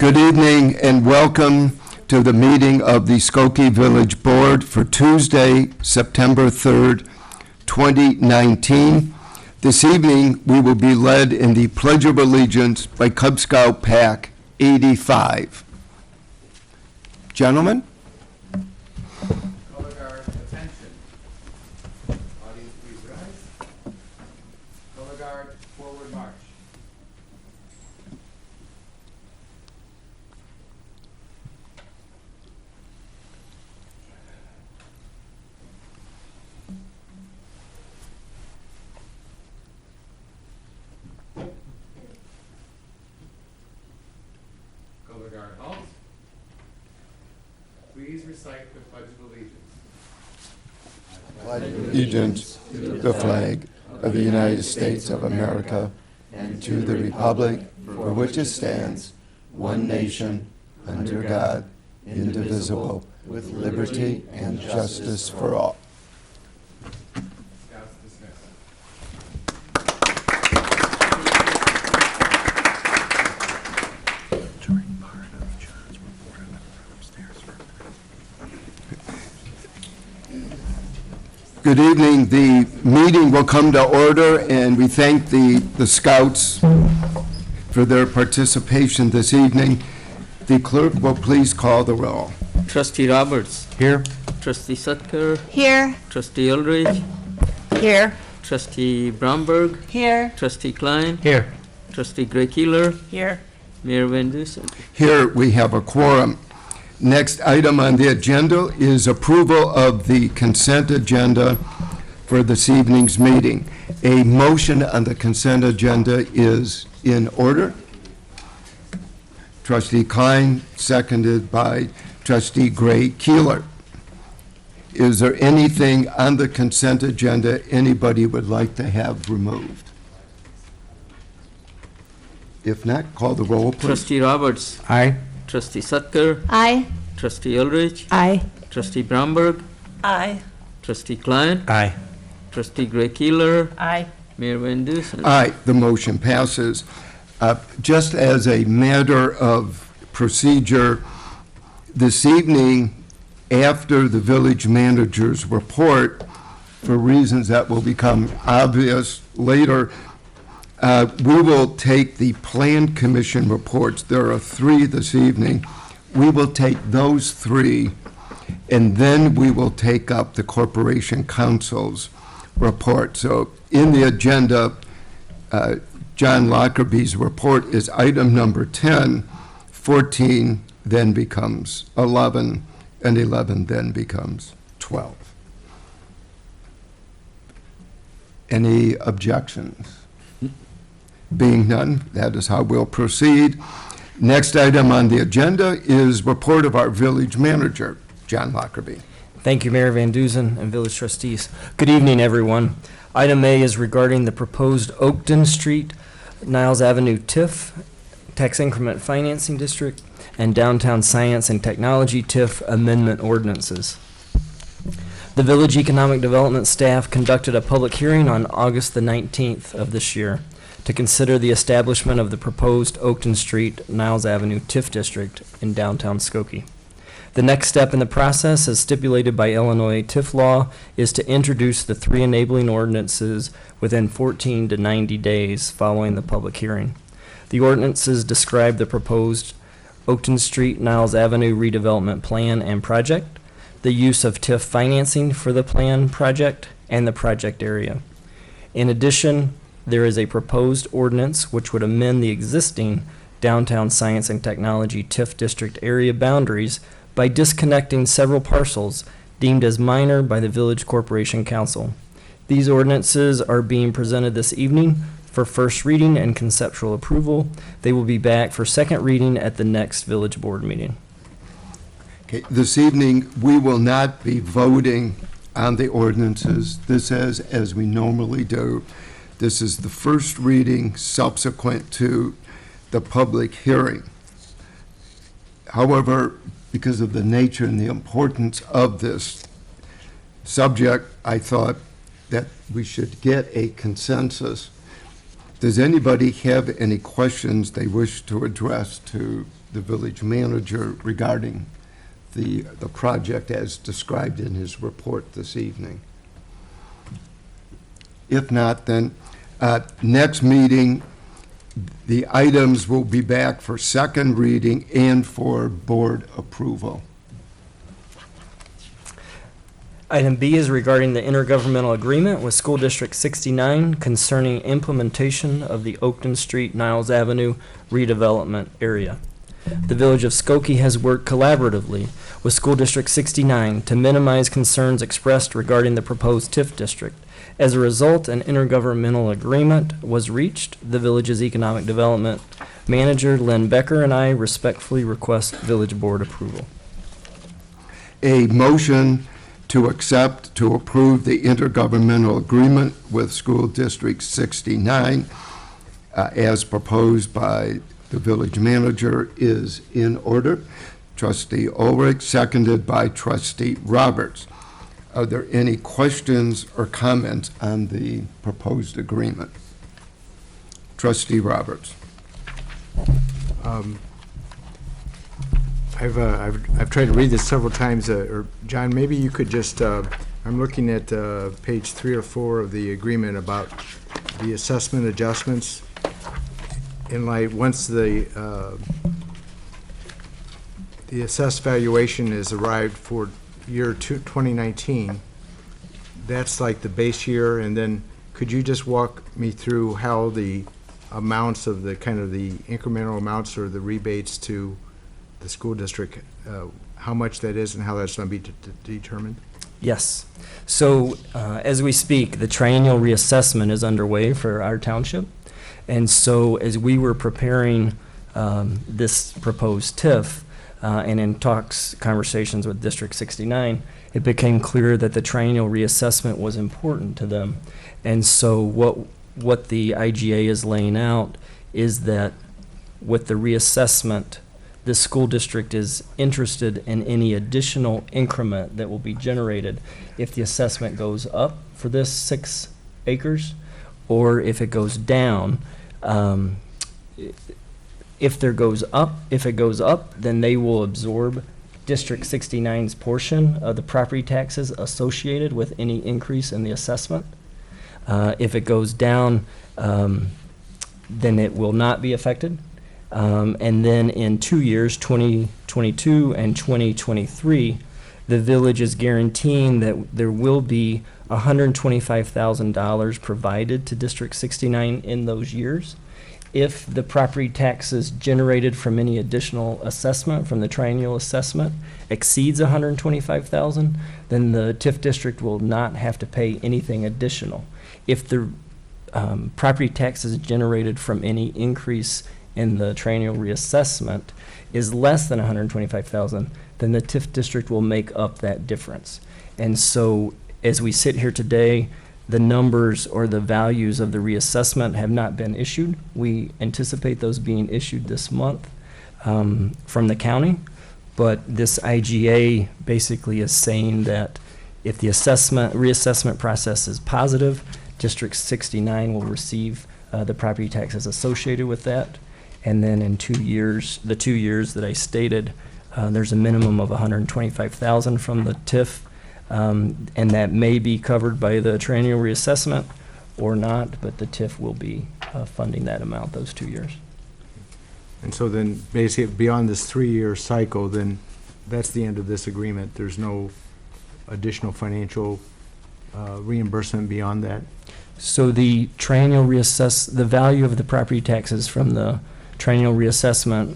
Good evening and welcome to the meeting of the Skokie Village Board for Tuesday, September 3rd, 2019. This evening, we will be led in the Pledge of Allegiance by Cub Scout Pack 85. Gentlemen? Color guard, attention. Audience, please rise. Color guard, forward march. Color guard, halt. Please recite the Pledge of Allegiance. Allegiance to the flag of the United States of America and to the republic for which it stands, one nation, under God, indivisible, with liberty and justice for all. Scouts dismissed. Good evening. The meeting will come to order, and we thank the Scouts for their participation this evening. The clerk will please call the roll. Trustee Roberts. Here. Trustee Sutker. Here. Trustee Ulrich. Here. Trustee Bromberg. Here. Trustee Klein. Here. Trustee Gray Keeler. Here. Mayor Van Dusen. Here we have a quorum. Next item on the agenda is approval of the consent agenda for this evening's meeting. A motion on the consent agenda is in order. Trustee Klein, seconded by Trustee Gray Keeler. Is there anything on the consent agenda anybody would like to have removed? If not, call the roll, please. Trustee Roberts. Aye. Trustee Sutker. Aye. Trustee Ulrich. Aye. Trustee Bromberg. Aye. Trustee Klein. Aye. Trustee Gray Keeler. Aye. Mayor Van Dusen. Aye, the motion passes. Just as a matter of procedure, this evening, after the village manager's report, for reasons that will become obvious later, we will take the Plan Commission reports. There are 3 this evening. We will take those 3, and then we will take up the Corporation Council's report. So in the agenda, John Lockerby's report is item number 10, 14 then becomes 11, and 11 then becomes 12. Any objections? Being none, that is how we'll proceed. Next item on the agenda is report of our village manager, John Lockerby. Thank you, Mayor Van Dusen and village trustees. Good evening, everyone. Item A is regarding the proposed Oakton Street, Niles Avenue TIF, Tax Increment Financing District, and Downtown Science and Technology TIF amendment ordinances. The Village Economic Development staff conducted a public hearing on August the 19th of this year to consider the establishment of the proposed Oakton Street, Niles Avenue TIF district in downtown Skokie. The next step in the process, as stipulated by Illinois TIF law, is to introduce the 3 enabling ordinances within 14 to 90 days following the public hearing. The ordinances describe the proposed Oakton Street, Niles Avenue redevelopment plan and project, the use of TIF financing for the plan project, and the project area. In addition, there is a proposed ordinance which would amend the existing Downtown Science and Technology TIF district area boundaries by disconnecting several parcels deemed as minor by the Village Corporation Council. These ordinances are being presented this evening for first reading and conceptual approval. They will be back for second reading at the next Village Board meeting. Okay, this evening, we will not be voting on the ordinances. This is as we normally do. This is the first reading subsequent to the public hearing. However, because of the nature and the importance of this subject, I thought that we should get a consensus Does anybody have any questions they wish to address to the village manager regarding the project as described in his report this evening? If not, then next meeting, the items will be back for second reading and for board approval. Item B is regarding the intergovernmental agreement with School District 69 concerning implementation of the Oakton Street Niles Avenue redevelopment area. The Village of Skokie has worked collaboratively with School District 69 to minimize concerns expressed regarding the proposed TIF district. As a result, an intergovernmental agreement was reached. The village's economic development manager, Lynn Becker, and I respectfully request village board approval. A motion to approve the intergovernmental agreement with School District 69 as proposed by the village manager is in order. Trustee Ulrich, seconded by Trustee Roberts. Are there any questions or comments on the proposed agreement? Trustee Roberts. I've tried to read this several times, or John, maybe you could just, I'm looking at page 3 or 4 of the agreement about the assessment adjustments. In light, once the assessed valuation is arrived for year 2019, that's like the base year, and then could you just walk me through how the amounts of the kind of the incremental amounts or the rebates to the school district, how much that is and how that's going to be determined? Yes. So as we speak, the triennial reassessment is underway for our township. And so as we were preparing this proposed TIF and in conversations with District 69, it became clear that the triennial reassessment was important to them. And so what the IGA is laying out is that with the reassessment, the school district is interested in any additional increment that will be generated if the assessment goes up for this 6 acres, or if it goes down. If it goes up, then they will absorb District 69's portion of the property taxes associated with any increase in the assessment. If it goes down, then it will not be affected. And then in 2 years, 2022 and 2023, the village is guaranteeing that there will be $125,000 provided to District 69 in those years. If the property taxes generated from any additional assessment from the triennial assessment exceeds $125,000, then the TIF district will not have to pay anything additional. If the property taxes generated from any increase in the triennial reassessment is less than $125,000, then the TIF district will make up that difference. And so as we sit here today, the numbers or the values of the reassessment have not been issued. We anticipate those being issued this month from the county, but this IGA basically is saying that if the reassessment process is positive, District 69 will receive the property taxes associated with that. And then in 2 years, the 2 years that I stated, there's a minimum of $125,000 from the TIF, and that may be covered by the triennial reassessment or not, but the TIF will be funding that amount those 2 years. And so then basically beyond this 3-year cycle, then that's the end of this agreement. There's no additional financial reimbursement beyond that? So the triennial the value of the property taxes from the triennial reassessment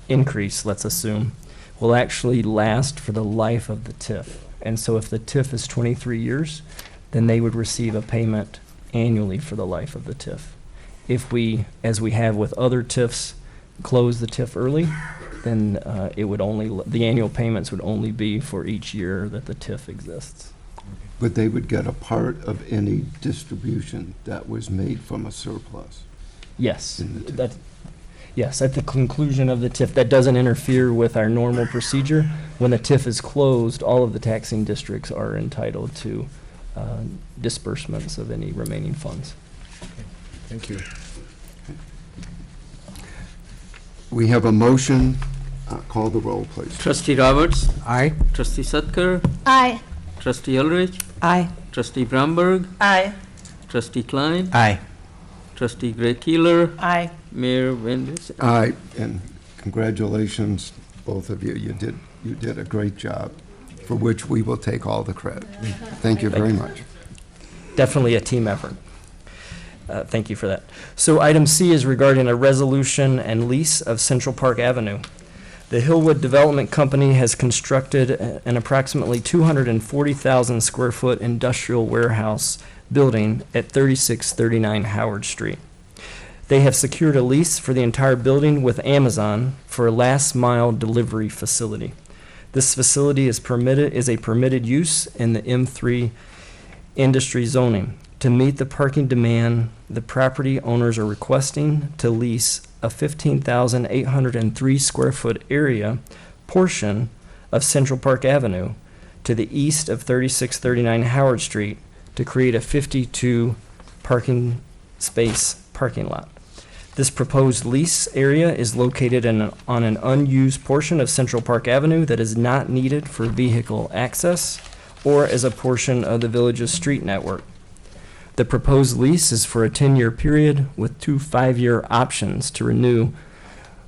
increase, let's assume, will actually last for the life of the TIF. And so if the TIF is 23 years, then they would receive a payment annually for the life of the TIF. If we, as we have with other TIFs, close the TIF early, then the annual payments would only be for each year that the TIF exists. But they would get a part of any distribution that was made from a surplus. Yes, In the TIF. yes, at the conclusion of the TIF. That doesn't interfere with our normal procedure. When the TIF is closed, all of the taxing districts are entitled to disbursements of any remaining funds. Thank you. We have a motion. Call the roll, please. Trustee Roberts, Aye. Trustee Sutker, Aye. Trustee Ulrich, Aye. Trustee Bromberg, Aye. Trustee Klein, Aye. Trustee Gray Keeler, Aye. Mayor Van Dusen. Aye, and congratulations, both of you. You did a great job, for which we will take all the credit. Thank you very much. Definitely a team effort. Thank you for that. So item C is regarding a resolution and lease of Central Park Avenue. The Hillwood Development Company has constructed an approximately 240,000 square foot industrial warehouse building at 3639 Howard Street. They have secured a lease for the entire building with Amazon for a last mile delivery facility. This facility is a permitted use in the M3 industry zoning. To meet the parking demand, the property owners are requesting to lease a 15,803 square foot area portion of Central Park Avenue to the east of 3639 Howard Street to create a 52 parking space parking lot. This proposed lease area is located on an unused portion of Central Park Avenue that is not needed for vehicle access or as a portion of the village's street network. The proposed lease is for a 10-year period with 2 5-year options to renew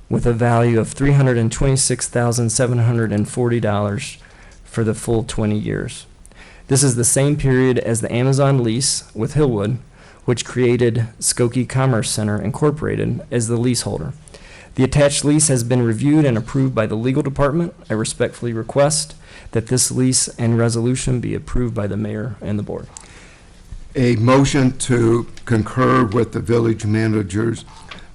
with a value of $326,740 for the full 20 years. This is the same period as the Amazon lease with Hillwood, which created Skokie Commerce Center Incorporated as the leaseholder. The attached lease has been reviewed and approved by the legal department. I respectfully request that this lease and resolution be approved by the mayor and the board. A motion to concur with the village manager's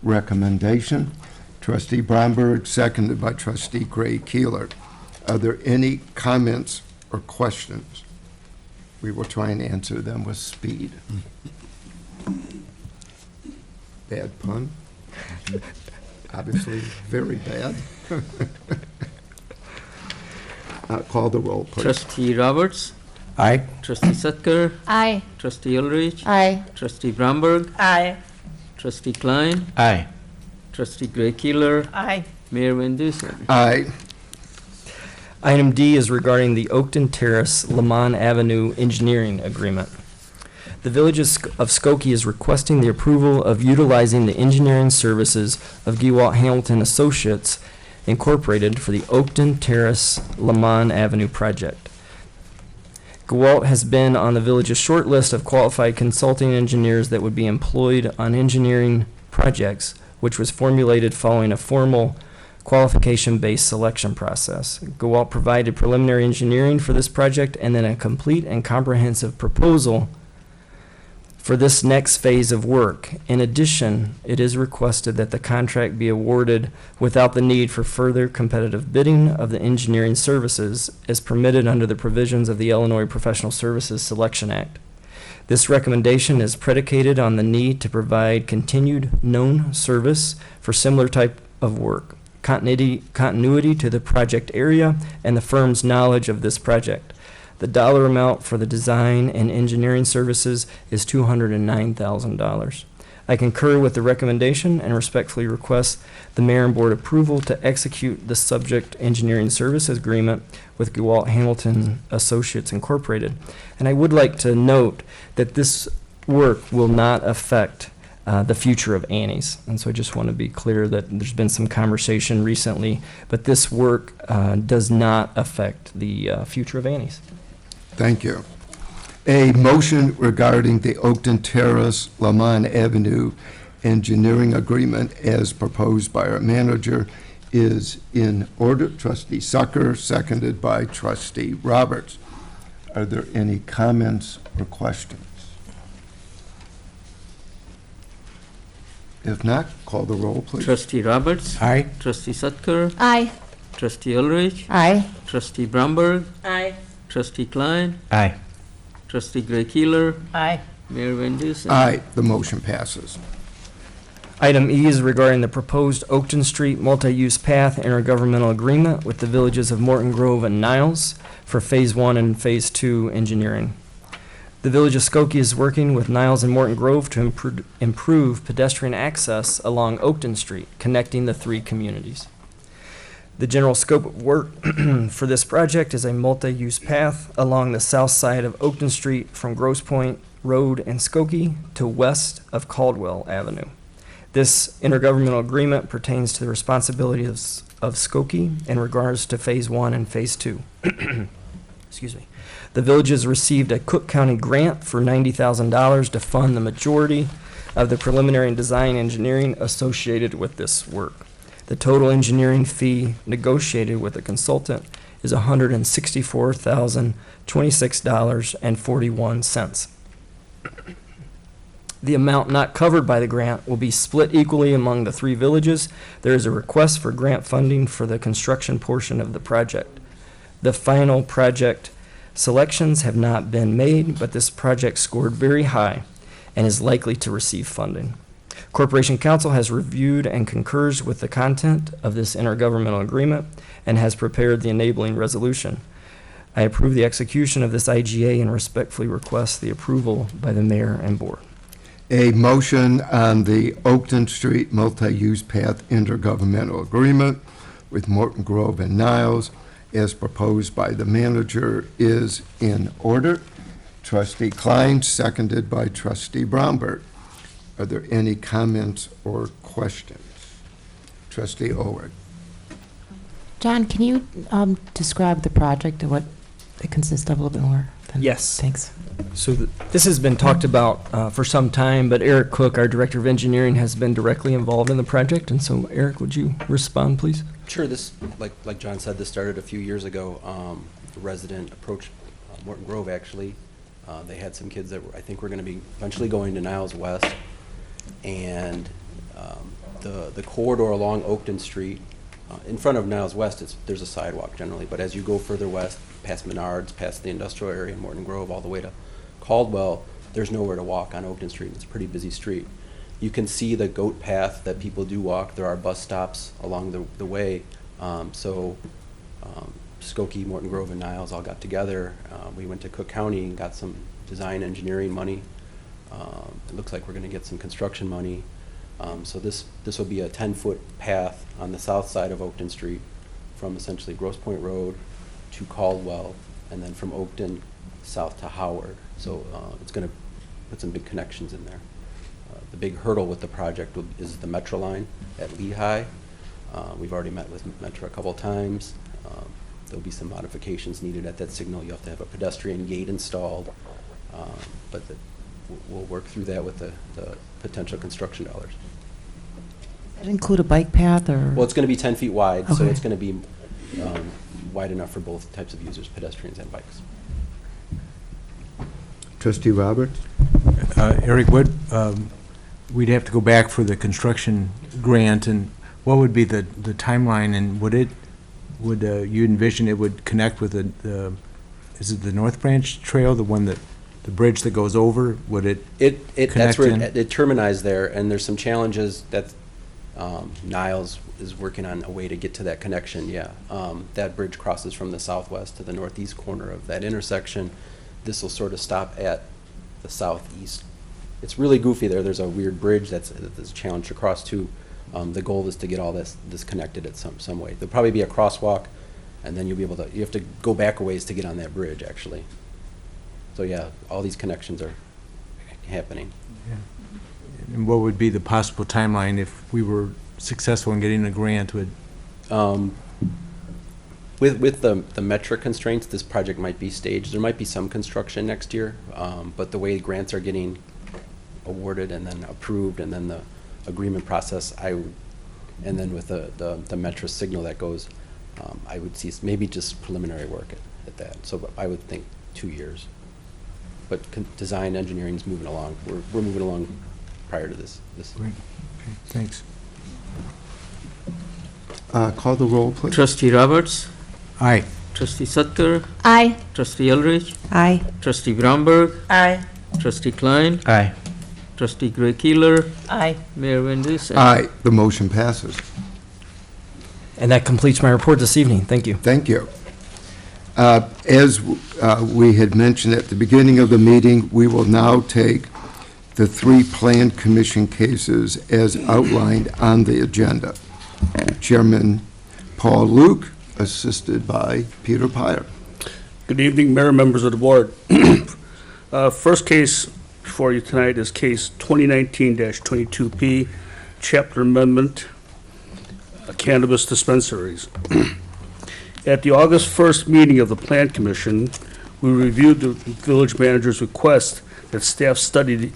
recommendation. Trustee Bromberg, seconded by Trustee Gray Keeler. Are there any comments or questions? We will try and answer them with speed. Bad pun? Obviously, very bad. Call the roll, please. Trustee Roberts, Aye. Trustee Sutker, Aye. Trustee Ulrich, Aye. Trustee Bromberg, Aye. Trustee Klein, Aye. Trustee Gray Keeler, Aye. Mayor Van Dusen. Aye. Item D is regarding the Oakton Terrace Lamont Avenue Engineering Agreement. The Village of Skokie is requesting the approval of utilizing the engineering services of Gewalt Hamilton Associates Incorporated for the Oakton Terrace Lamont Avenue project. Gewalt has been on the village's short list of qualified consulting engineers that would be employed on engineering projects, which was formulated following a formal qualification-based selection process. Gewalt provided preliminary engineering for this project and then a complete and comprehensive proposal for this next phase of work. In addition, it is requested that the contract be awarded without the need for further competitive bidding of the engineering services as permitted under the provisions of the Illinois Professional Services Selection Act. This recommendation is predicated on the need to provide continued known service for similar type of work, continuity to the project area, and the firm's knowledge of this project. The dollar amount for the design and engineering services is $209,000. I concur with the recommendation and respectfully request the mayor and board approval to execute the subject engineering services agreement with Gewalt Hamilton Associates Incorporated. And I would like to note that this work will not affect the future of Annie's. And so I just want to be clear that there's been some conversation recently, but this work does not affect the future of Annie's. Thank you. A motion regarding the Oakton Terrace Lamont Avenue engineering agreement as proposed by our manager is in order. Trustee Sucker, seconded by Trustee Roberts. Are there any comments or questions? If not, call the roll, please. Trustee Roberts, Aye. Trustee Sutker, Aye. Trustee Ulrich, Aye. Trustee Bromberg, Aye. Trustee Klein, Aye. Trustee Gray Keeler, Aye. Mayor Van Dusen. Aye, the motion passes. Item E is regarding the proposed Oakton Street multi-use path intergovernmental agreement with the villages of Morton Grove and Niles for Phase 1 and Phase 2 engineering. The Village of Skokie is working with Niles and Morton Grove to improve pedestrian access along Oakton Street, connecting the three communities. The general scope of work for this project is a multi-use path along the south side of Oakton Street from Grosse Point Road in Skokie to west of Caldwell Avenue. This intergovernmental agreement pertains to the responsibilities of Skokie in regards to Phase 1 and Phase 2. Excuse me. The village has received a Cook County grant for $90,000 to fund the majority of the preliminary and design engineering associated with this work. The total engineering fee negotiated with the consultant is $164,026.41. The amount not covered by the grant will be split equally among the three villages. There is a request for grant funding for the construction portion of the project. The final project selections have not been made, but this project scored very high and is likely to receive funding. Corporation Council has reviewed and concurs with the content of this intergovernmental agreement and has prepared the enabling resolution. I approve the execution of this IGA and respectfully request the approval by the mayor and board. A motion on the Oakton Street multi-use path intergovernmental agreement with Morton Grove and Niles as proposed by the manager is in order. Trustee Klein, seconded by Trustee Bromberg. Are there any comments or questions? Trustee Orward. John, can you describe the project and what it consists of a little bit more? Yes. Thanks. So this has been talked about for some time, but Eric Cook, our Director of Engineering, has been directly involved in the project. And so, Eric, would you respond, please? Sure. This, like John said, this started a few years ago. A resident approached Morton Grove, actually. They had some kids that I think were going to be eventually going to Niles West. And the corridor along Oakton Street, in front of Niles West, there's a sidewalk generally, but as you go further west, past Menards, past the industrial area in Morton Grove, all the way to Caldwell, there's nowhere to walk on Oakton Street. It's a pretty busy street. You can see the goat path that people do walk. There are bus stops along the way. Skokie, Morton Grove, and Niles all got together. We went to Cook County and got some design engineering money. It looks like we're going to get some construction money. So this will be a 10-foot path on the south side of Oakton Street from essentially Grosse Point Road to Caldwell, and then from Oakton south to Howard. So it's going to put some big connections in there. The big hurdle with the project is the Metro line at Lehigh. We've already met with Metro a couple times. There'll be some modifications needed at that signal. You have to have a pedestrian gate installed, but we'll work through that with the potential construction dollars. Does that include a bike path or? Well, it's going to be 10 feet wide, so Okay. it's going to be wide enough for both types of users, pedestrians and bikes. Trustee Roberts? Eric, we'd have to go back for the construction grant, and what would be the timeline, and would you envision it would connect with is it the North Branch Trail, the one that, the bridge that goes over, would it That's connect where in? it terminizes there, and there's some challenges that Niles is working on a way to get to that connection, yeah. That bridge crosses from the southwest to the northeast corner of that intersection. This will sort of stop at the southeast. It's really goofy there. There's a weird bridge that's a challenge to cross to. The goal is to get all this connected at some way. There'll probably be a crosswalk, and then you have to go back a ways to get on that bridge, actually. So yeah, all these connections are happening. And what would be the possible timeline if we were successful in getting a grant? With the metric constraints, this project might be staged. There might be some construction next year, but the way grants are getting awarded and then approved, and then the agreement process, and then with the Metro signal that goes, I would see maybe just preliminary work at that. So I would think 2 years. But design engineering is moving along. We're moving along prior to this. Great. Okay, thanks. Call the roll, please. Trustee Roberts, Aye. Trustee Sutter, Aye. Trustee Eldridge, Aye. Trustee Bromberg, Aye. Trustee Klein, Aye. Trustee Gray Keeler, Aye. Mayor Van Dusen. Aye, the motion passes. And that completes my report this evening. Thank you. Thank you. As we had mentioned at the beginning of the meeting, we will now take the 3 Plan Commission cases as outlined on the agenda. Chairman Paul Luke, assisted by Peter Pyer. Good evening, Mayor, members of the board. First case before you tonight is case 2019-22P, Chapter Amendment, Cannabis Dispensaries. At the August 1st meeting of the Plan Commission, we reviewed the village manager's request that staff study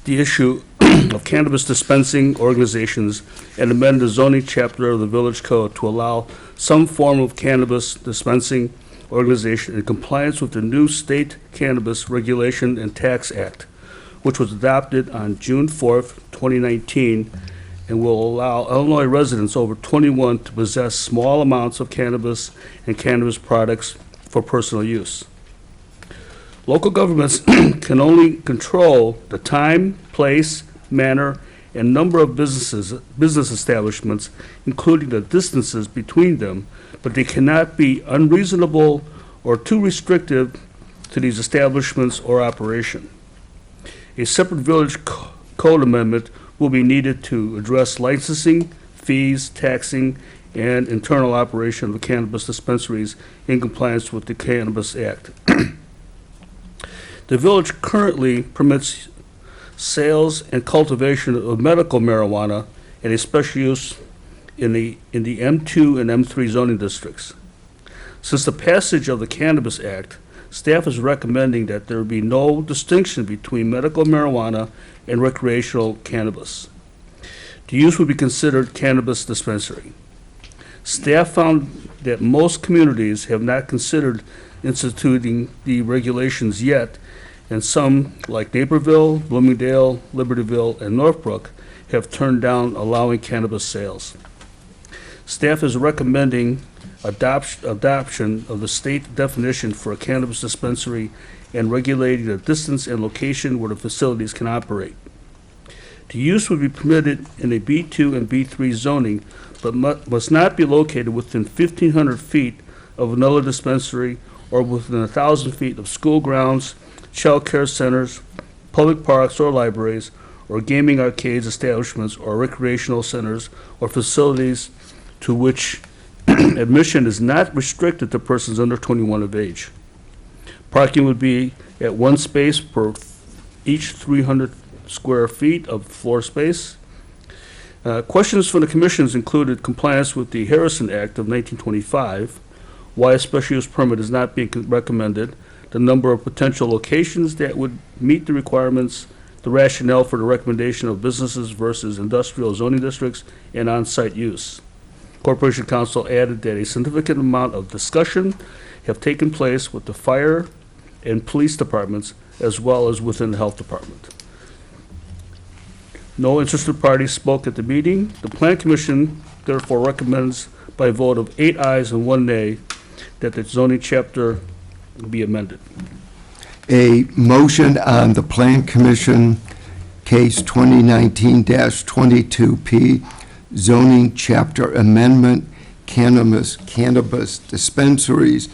the issue of cannabis dispensing organizations and amend the zoning chapter of the village code to allow some form of cannabis dispensing organization in compliance with the new State Cannabis Regulation and Tax Act, which was adopted on June 4th, 2019, and will allow Illinois residents over 21 to possess small amounts of cannabis and cannabis products for personal use. Local governments can only control the time, place, manner, and number of business establishments, including the distances between them, but they cannot be unreasonable or too restrictive to these establishments or operation. A separate village code amendment will be needed to address licensing, fees, taxing, and internal operation of the cannabis dispensaries in compliance with the Cannabis Act. The village currently permits sales and cultivation of medical marijuana and a special use in the M2 and M3 zoning districts. Since the passage of the Cannabis Act, staff is recommending that there be no distinction between medical marijuana and recreational cannabis. The use would be considered cannabis dispensary. Staff found that most communities have not considered instituting the regulations yet, and some, like Naperville, Bloomingdale, Libertyville, and Northbrook, have turned down allowing cannabis sales. Staff is recommending adoption of the state definition for a cannabis dispensary and regulating the distance and location where the facilities can operate. The use would be permitted in a B2 and B3 zoning, but must not be located within 1,500 feet of another dispensary or within 1,000 feet of school grounds, child care centers, public parks or libraries, or gaming arcades establishments or recreational centers or facilities to which admission is not restricted to persons under 21 of age. Parking would be at 1 space per each 300 square feet of floor space. Questions from the commissions included compliance with the Harrison Act of 1925, why a special use permit is not being recommended, the number of potential locations that would meet the requirements, the rationale for the recommendation of businesses versus industrial zoning districts, and on-site use. Corporation Council added that a significant amount of discussion have taken place with the fire and police departments as well as within the health department. No interested parties spoke at the meeting. The Plan Commission therefore recommends by a vote of 8 ayes and 1 nay that the zoning chapter be amended. A motion on the Plan Commission case 2019-22P zoning chapter amendment cannabis dispensaries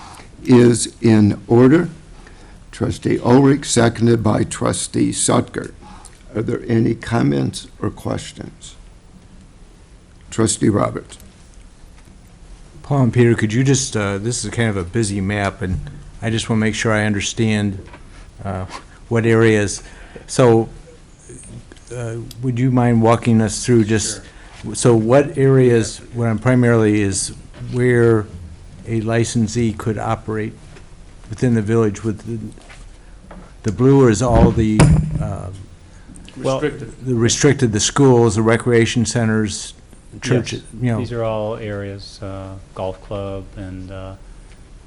is in order. Trustee Ulrich, seconded by Trustee Sutker. Are there any comments or questions? Trustee Roberts. Paul and Peter, could you just, this is kind of a busy map, and I just want to make sure I understand what areas. So would you mind walking us through just, so what areas, what I'm primarily is where a licensee could operate within the village with the blue is all the Restricted. the restricted, the schools, the recreation centers, churches, you know. These are all areas, golf club, and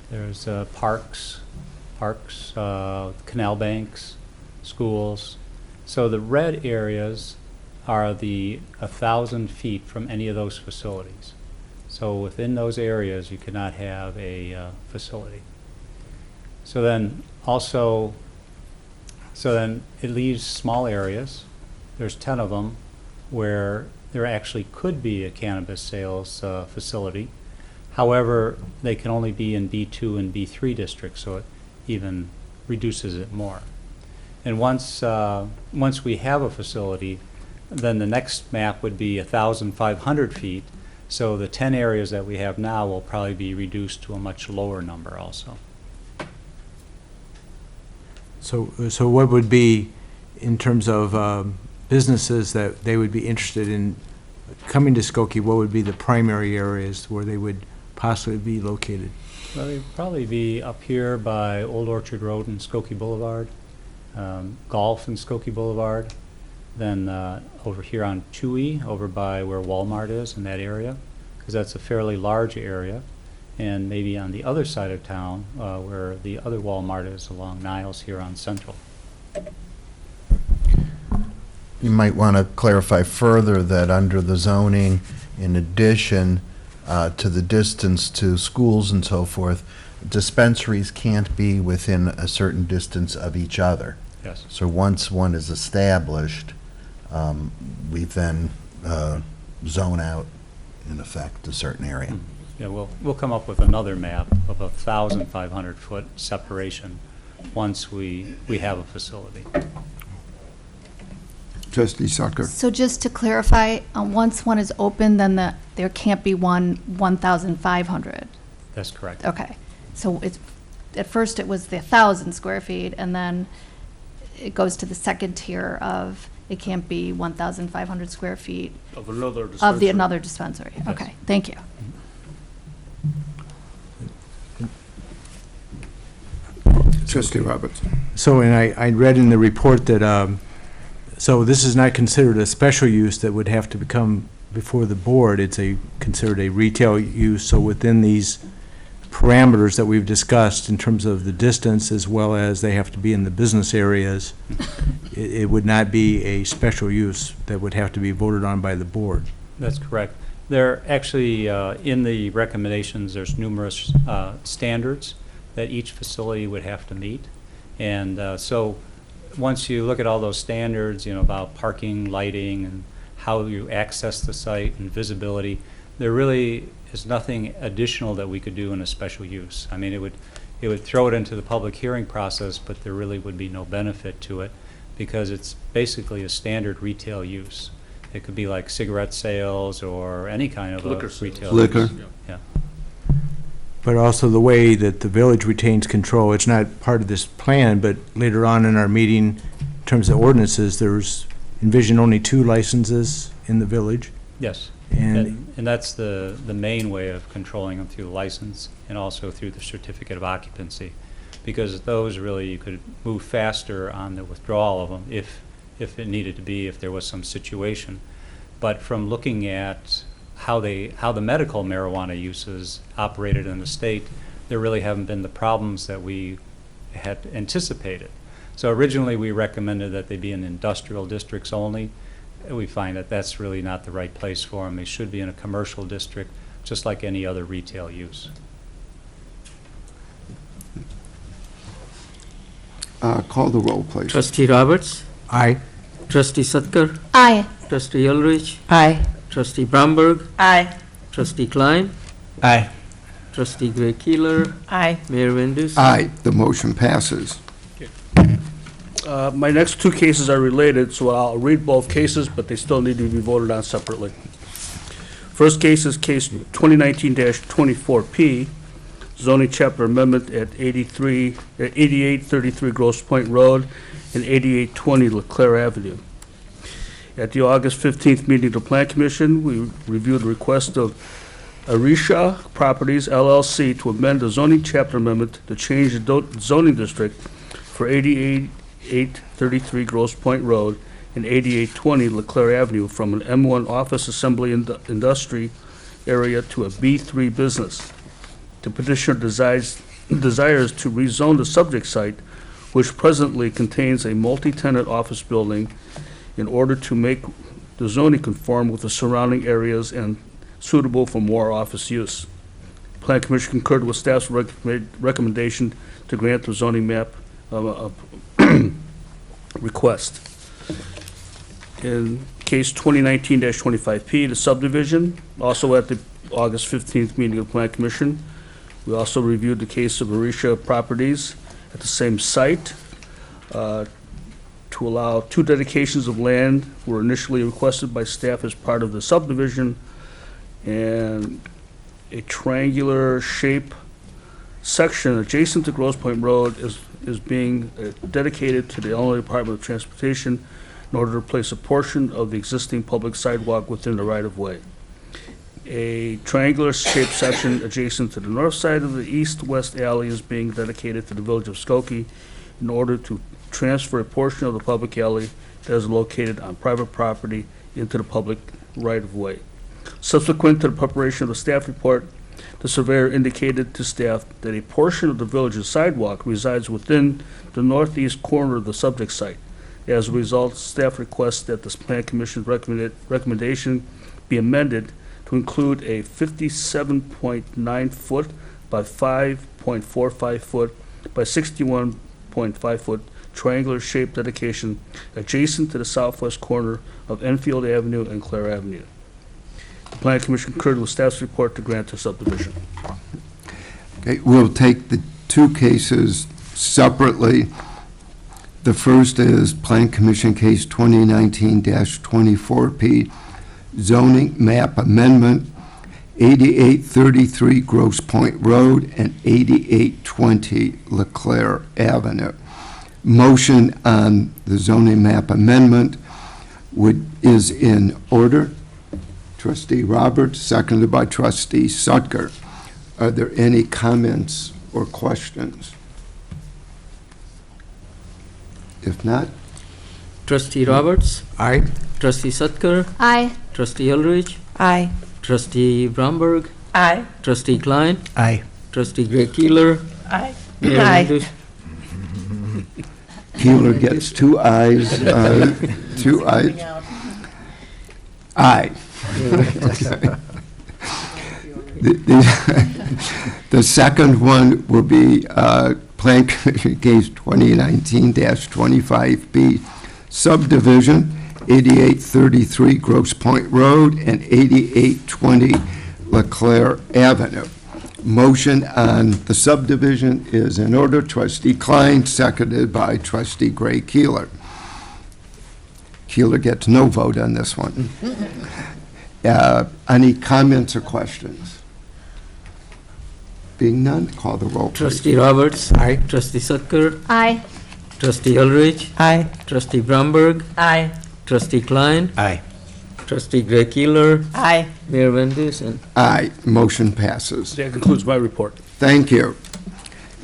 there's parks, canal banks, schools. So the red areas are the 1,000 feet from any of those facilities. So within those areas, you cannot have a facility. So then also, it leaves small areas. There's 10 of them where there actually could be a cannabis sales facility, However, they can only be in B2 and B3 districts, so it even reduces it more. And once we have a facility, then the next map would be 1,500 feet. So the 10 areas that we have now will probably be reduced to a much lower number also. So what would be, in terms of businesses that they would be interested in coming to Skokie, what would be the primary areas where they would possibly be located? Well, they'd probably be up here by Old Orchard Road and Skokie Boulevard, Golf and Skokie Boulevard, then over here on Chewy, over by where Walmart is in that area, because that's a fairly large area, and maybe on the other side of town where the other Walmart is along Niles here on Central. You might want to clarify further that under the zoning, in addition to the distance to schools and so forth, dispensaries can't be within a certain distance of each other. Yes. So once one is established, we then zone out, in effect, a certain area. Yeah, we'll come up with another map of 1,500-foot separation once we have a facility. Trustee Sucker. So just to clarify, once one is open, then there can't be 1,500. That's correct. Okay. So it's, at first it was the 1,000 square feet, and then it goes to the second tier of it can't be 1,500 square feet Of another of dispensary. another dispensary. Yes. Okay, thank you. Trustee Roberts. So, and I read in the report that, so this is not considered a special use that would have to become before the board. It's considered a retail use, so within these parameters that we've discussed in terms of the distance as well as they have to be in the business areas, it would not be a special use that would have to be voted on by the board. That's correct. There actually, in the recommendations, there's numerous standards that each facility would have to meet. And so once you look at all those standards, about parking, lighting, and how you access the site and visibility, there really is nothing additional that we could do in a special use. I mean, it would throw it into the public hearing process, but there really would be no benefit to it because it's basically a standard retail use. It could be like cigarette sales or any kind of Liquor a sales. retail Liquor. use. Yeah. But also the way that the village retains control, it's not part of this plan, but later on in our meeting, in terms of ordinances, there's envision only 2 licenses in the village. Yes. And And that's the main way of controlling them, through the license and also through the certificate of occupancy. Because those really, you could move faster on the withdrawal of them if it needed to be, if there was some situation. But from looking at how the medical marijuana uses operated in the state, there really haven't been the problems that we had anticipated. So originally we recommended that they be in industrial districts only. We find that that's really not the right place for them. They should be in a commercial district, just like any other retail use. Call the roll, please. Trustee Roberts, aye. Trustee Sutker, Aye. Trustee Ulrich, Aye. Trustee Bromberg, Aye. Trustee Klein, Aye. Trustee Gray Keeler, Aye. Mayor Van Dusen. Aye, the motion passes. My next 2 cases are related, so I'll read both cases, but they still need to be voted on separately. First case is case 2019-24P, zoning chapter amendment at 8833 Grosse Pointe Road and 8820 LeClaire Avenue. At the August 15th meeting of the Plan Commission, we reviewed the request of Arisha Properties LLC to amend the zoning chapter amendment to change the zoning district for 8833 Grosse Pointe Road and 8820 LeClaire Avenue from an M1 office assembly industry area to a B3 business. The petitioner desires to rezone the subject site, which presently contains a multi-tenant office building, in order to make the zoning conform with the surrounding areas and suitable for more office use. Plan Commission concurred with staff's recommendation to grant the zoning map request. In case 2019-25P, the subdivision, also at the August 15th meeting of the Plan Commission. We also reviewed the case of Arisha Properties at the same site. To allow 2 dedications of land were initially requested by staff as part of the subdivision, and a triangular shape section adjacent to Grosse Point Road is being dedicated to the Illinois Department of Transportation in order to replace a portion of the existing public sidewalk within the right-of-way. A triangular shaped section adjacent to the north side of the east-west alley is being dedicated to the Village of Skokie in order to transfer a portion of the public alley that is located on private property into the public right-of-way. Subsequent to the preparation of the staff report, the surveyor indicated to staff that a portion of the village's sidewalk resides within the northeast corner of the subject site. As a result, staff requests that the Plan Commission's recommendation be amended to include a 57.9 foot by 5.45 foot by 61.5 foot triangular shaped dedication adjacent to the southwest corner of Enfield Avenue and Clare Avenue. The Plan Commission concurred with staff's report to grant the subdivision. Okay, we'll take the 2 cases separately. The first is Plan Commission Case 2019-24P, zoning map amendment, 8833 Grosse Point Road and 8820 LeClaire Avenue. Motion on the zoning map amendment is in order. Trustee Roberts, seconded by Trustee Sutker. Are there any comments or questions? If not, Trustee Roberts, Aye. Trustee Sutker, Aye. Trustee Ulrich, Aye. Trustee Bromberg, Aye. Trustee Klein, Aye. Trustee Gray Keeler, Aye. Mayor Aye. Mandus. Keeler gets 2 ayes, 2 ayes. Aye. The second one will be Plan Commission Case 2019-25B, subdivision, 8833 Grosse Point Road and 8820 LeClaire Avenue. Motion on the subdivision is in order. Trustee Klein, seconded by Trustee Gray Keeler. Keeler gets no vote on this one. Any comments or questions? Being none, call the roll, please. Trustee Roberts, Aye. Trustee Sutker, Aye. Trustee Ulrich, Aye. Trustee Bromberg, Aye. Trustee Klein, Aye. Trustee Gray Keeler, Aye. Mayor Mandus, and Aye, motion passes. That concludes my report. Thank you.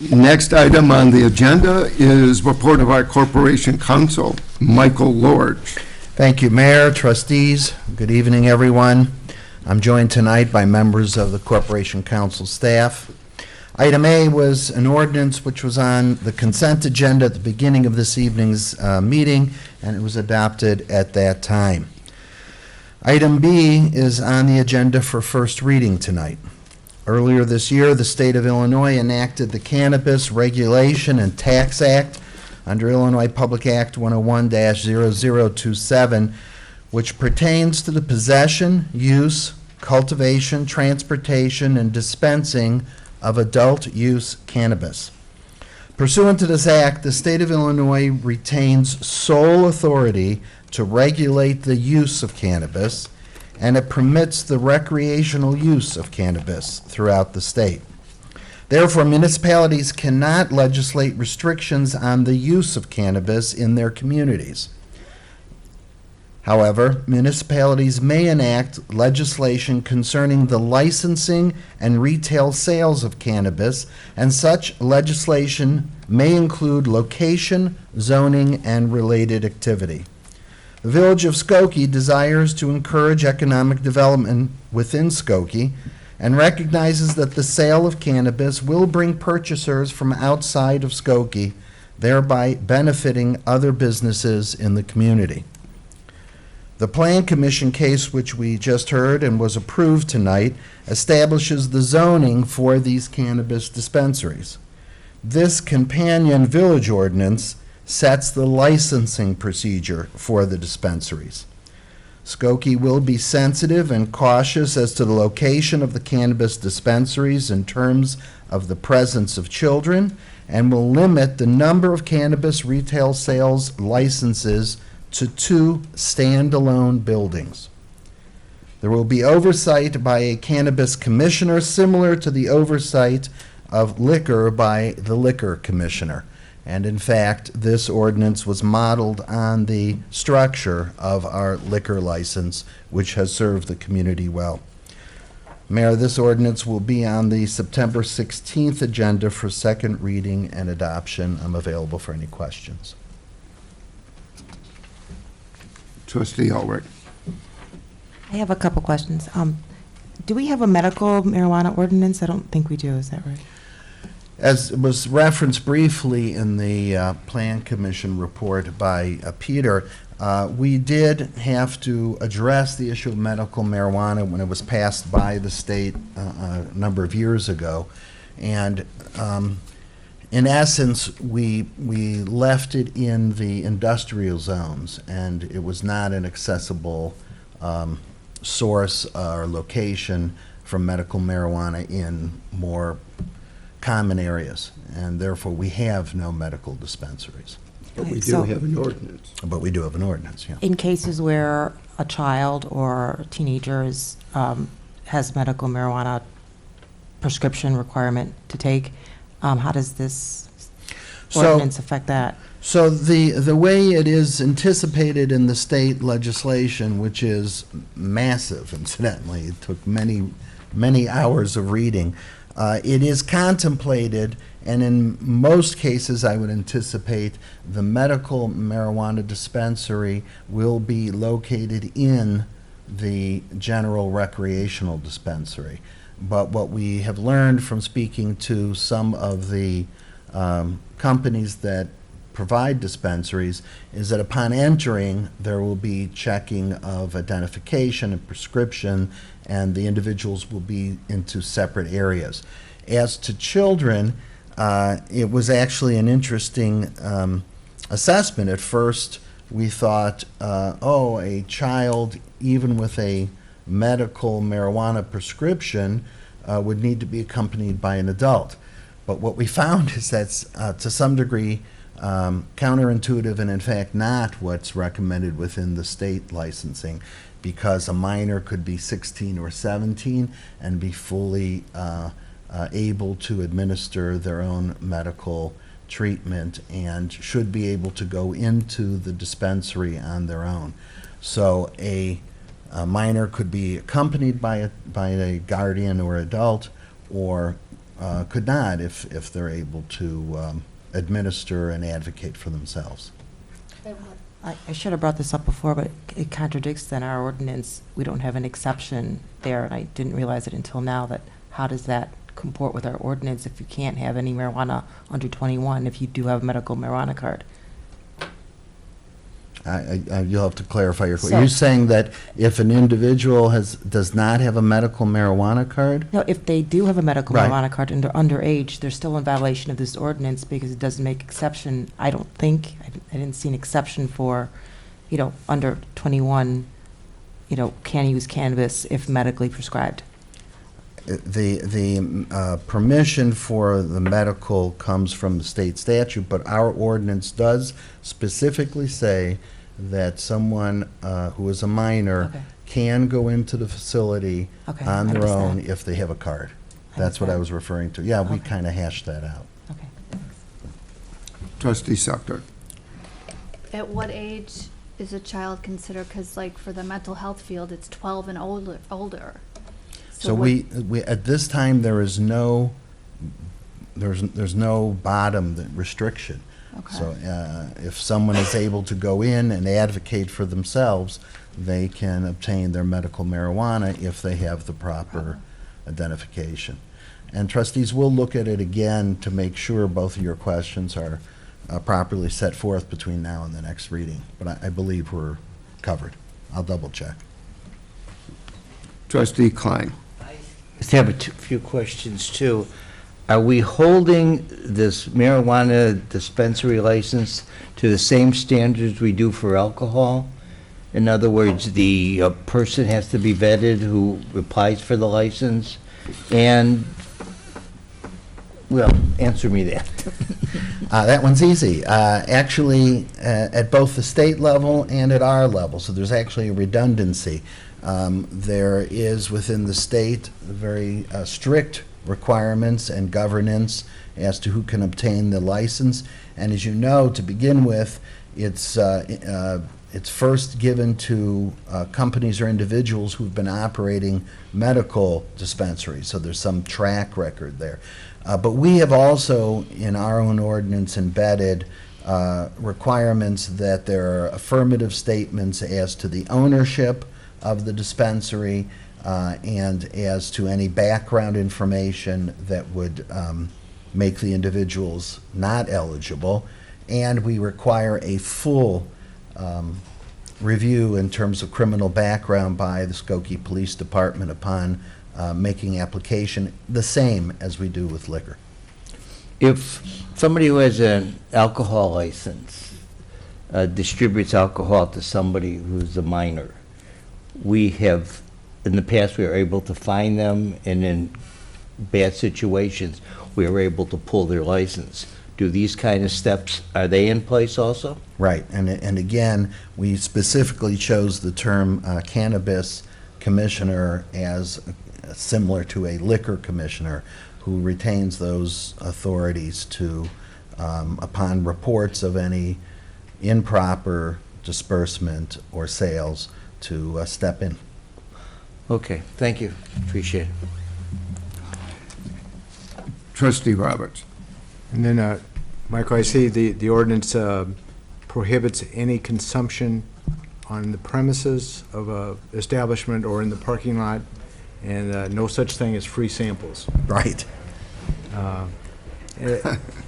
Next item on the agenda is report of our Corporation Counsel, Michael Lorge. Thank you, Mayor, trustees. Good evening, everyone. I'm joined tonight by members of the Corporation Council staff. Item A was an ordinance which was on the consent agenda at the beginning of this evening's meeting, and it was adopted at that time. Item B is on the agenda for first reading tonight. Earlier this year, the state of Illinois enacted the Cannabis Regulation and Tax Act under Illinois Public Act 101-0027, which pertains to the possession, use, cultivation, transportation, and dispensing of adult-use cannabis. Pursuant to this act, the state of Illinois retains sole authority to regulate the use of cannabis, and it permits the recreational use of cannabis throughout the state. Therefore, municipalities cannot legislate restrictions on the use of cannabis in their communities. However, municipalities may enact legislation concerning the licensing and retail sales of cannabis, and such legislation may include location, zoning, and related activity. The Village of Skokie desires to encourage economic development within Skokie and recognizes that the sale of cannabis will bring purchasers from outside of Skokie, thereby benefiting other businesses in the community. The Plan Commission case, which we just heard and was approved tonight, establishes the zoning for these cannabis dispensaries. This companion village ordinance sets the licensing procedure for the dispensaries. Skokie will be sensitive and cautious as to the location of the cannabis dispensaries in terms of the presence of children, and will limit the number of cannabis retail sales licenses to 2 standalone buildings. There will be oversight by a cannabis commissioner similar to the oversight of liquor by the liquor commissioner. And in fact, this ordinance was modeled on the structure of our liquor license, which has served the community well. Mayor, this ordinance will be on the September 16th agenda for second reading and adoption. I'm available for any questions. Trustee Ulrich. I have a couple questions. Do we have a medical marijuana ordinance? I don't think we do, is that right? As was referenced briefly in the Plan Commission report by Peter, we did have to address the issue of medical marijuana when it was passed by the state a number of years ago. And in essence, we left it in the industrial zones, and it was not an accessible source or location for medical marijuana in more common areas, and therefore we have no medical dispensaries. But we do So- have an ordinance. But we do have an ordinance, yeah. In cases where a child or teenager has medical marijuana prescription requirement to take, how does this So- ordinance affect that? So the way it is anticipated in the state legislation, which is massive, incidentally, it took many hours of reading, it is contemplated, and in most cases, I would anticipate the medical marijuana dispensary will be located in the general recreational dispensary. But what we have learned from speaking to some of the companies that provide dispensaries is that upon entering, there will be checking of identification and prescription, and the individuals will be into separate areas. As to children, it was actually an interesting assessment. At first, we thought, a child, even with a medical marijuana prescription, would need to be accompanied by an adult. But what we found is that's to some degree counterintuitive, and in fact not what's recommended within the state licensing, because a minor could be 16 or 17 and be fully able to administer their own medical treatment and should be able to go into the dispensary on their own. So a minor could be accompanied by a guardian or adult, or could not if they're able to administer and advocate for themselves. I should have brought this up before, but it contradicts then our ordinance. We don't have an exception there, and I didn't realize it until now, that how does that comport with our ordinance if you can't have any marijuana under 21 if you do have a medical marijuana card? You'll have to clarify your question. So- Are you saying that if an individual does not have a medical marijuana card? No, if they do have a medical Right. marijuana card and they're underage, they're still in violation of this ordinance because it doesn't make exception. I don't think, I didn't see an exception for, under 21, can use cannabis if medically prescribed. The permission for the medical comes from the state statute, but our ordinance does specifically say that someone who is a minor Okay. can go into the facility Okay, on I their own understand. if they have a card. I That's what I understand. was referring to. Yeah, we Okay. kind of hashed that out. Okay. Trustee Sucker. At what age is a child considered, because like for the mental health field, it's 12 and older. So what- we at this time, there's no bottom restriction. Okay. So if someone is able to go in and advocate for themselves, they can obtain their medical marijuana if they have the proper identification. And trustees will look at it again to make sure both of your questions are properly set forth between now and the next reading. But I believe we're covered. I'll double check. Trustee Klein. I just have a few questions, too. Are we holding this marijuana dispensary license to the same standards we do for alcohol? In other words, the person has to be vetted who applies for the license? And, well, answer me that. That one's easy. Actually, at both the state level and at our level, so there's actually a redundancy. There is within the state very strict requirements and governance as to who can obtain the license. And as you know, to begin with, it's first given to companies or individuals who've been operating medical dispensaries, so there's some track record there. But we have also, in our own ordinance, embedded requirements that there are affirmative statements as to the ownership of the dispensary and as to any background information that would make the individuals not eligible. And we require a full review in terms of criminal background by the Skokie Police Department upon making application, the same as we do with liquor. If somebody who has an alcohol license distributes alcohol to somebody who's a minor, we have, in the past, we are able to fine them, and in bad situations, we are able to pull their license. Do these kind of steps, are they in place also? Right, and again, we specifically chose the term cannabis commissioner as similar to a liquor commissioner who retains those authorities to, upon reports of any improper disbursement or sales, to step in. Okay, thank you, appreciate it. Trustee Roberts. And then, Michael, I see the ordinance prohibits any consumption on the premises of a establishment or in the parking lot, and no such thing as free samples. Right.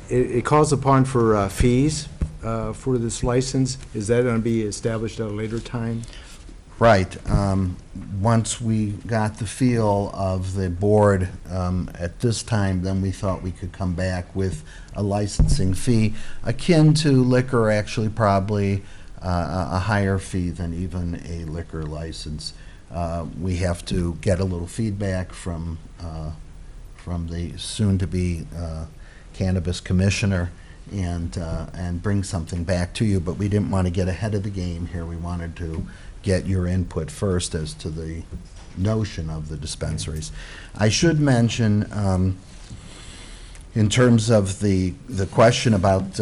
It calls upon for fees for this license. Is that going to be established at a later time? Right. Once we got the feel of the board at this time, then we thought we could come back with a licensing fee akin to liquor, actually probably a higher fee than even a liquor license. We have to get a little feedback from the soon-to-be cannabis commissioner and bring something back to you, but we didn't want to get ahead of the game here. We wanted to get your input first as to the notion of the dispensaries. I should mention, in terms of the question about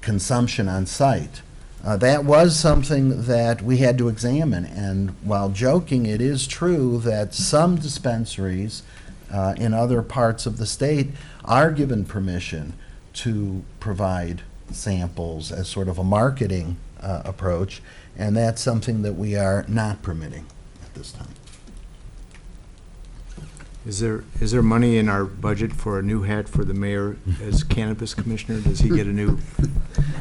consumption on site, that was something that we had to examine, and while joking, it is true that some dispensaries in other parts of the state are given permission to provide samples as sort of a marketing approach, and that's something that we are not permitting at this time. Is there money in our budget for a new hat for the mayor as cannabis commissioner? Does he get a new?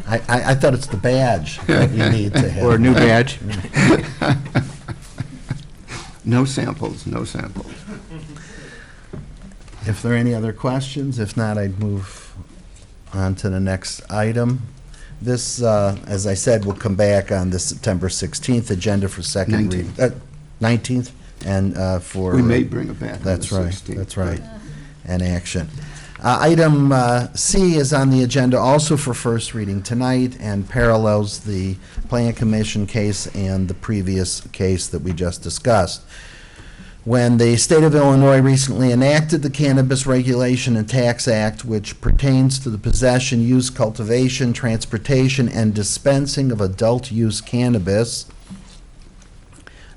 I thought it's the badge that you need to have. Or a new badge? No samples, no samples. If there are any other questions, if not, I'd move on to the next item. This, as I said, will come back on the September 16th agenda for second reading. 19th, and for... We may bring it back on the That's right, 16th. that's right, and action. Item C is on the agenda also for first reading tonight and parallels the Plan Commission case and the previous case that we just discussed. When the state of Illinois recently enacted the Cannabis Regulation and Tax Act, which pertains to the possession, use, cultivation, transportation, and dispensing of adult-use cannabis,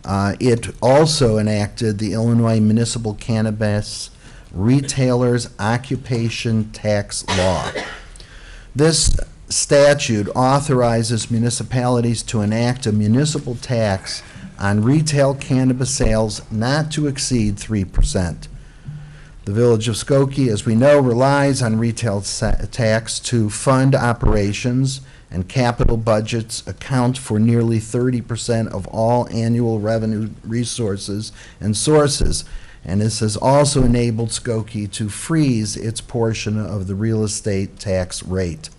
it also enacted the Illinois Municipal Cannabis Retailers Occupation Tax Law. This statute authorizes municipalities to enact a municipal tax on retail cannabis sales not to exceed 3%. The Village of Skokie, as we know, relies on retail tax to fund operations, and capital budgets account for nearly 30% of all annual revenue resources and sources. And this has also enabled Skokie to freeze its portion of the real estate tax rate.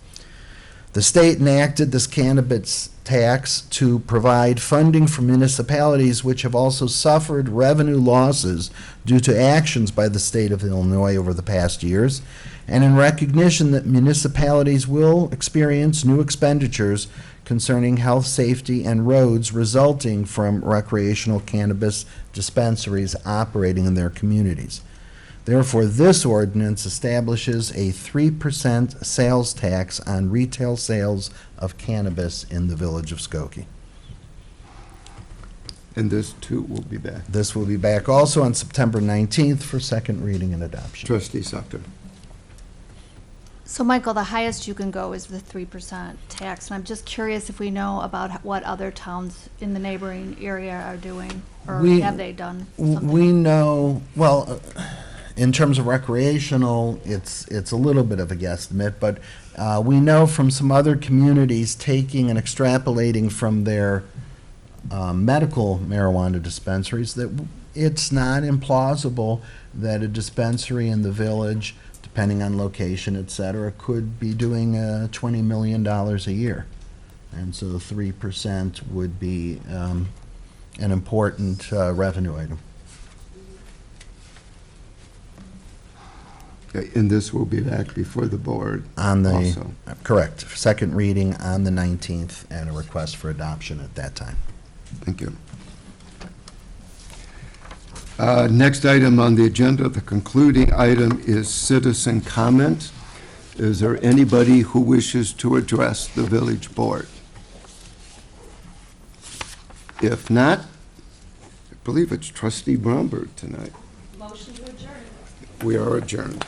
The state enacted this cannabis tax to provide funding for municipalities which have also suffered revenue losses due to actions by the state of Illinois over the past years, and in recognition that municipalities will experience new expenditures concerning health, safety, and roads resulting from recreational cannabis dispensaries operating in their communities. Therefore, this ordinance establishes a 3% sales tax on retail sales of cannabis in the village of Skokie. And this too will be back. This will be back also on September 19th for second reading and adoption. Trustee Sucker. So Michael, the highest you can go is the 3% tax, and I'm just curious if we know about what other towns in the neighboring area are doing, or have they done something? We know, well, in terms of recreational, it's a little bit of a guesstimate, but we know from some other communities taking and extrapolating from their medical marijuana dispensaries that it's not implausible that a dispensary in the village, depending on location, et cetera, could be doing $20 million a year. And so 3% would be an important revenue item. Okay, and this will be back before the board On the, also. correct, second reading on the 19th and a request for adoption at that time. Thank you. Next item on the agenda, the concluding item is citizen comment. Is there anybody who wishes to address the village board? If not, I believe it's trustee Bromberg tonight. Motion to adjourn. We are adjourned.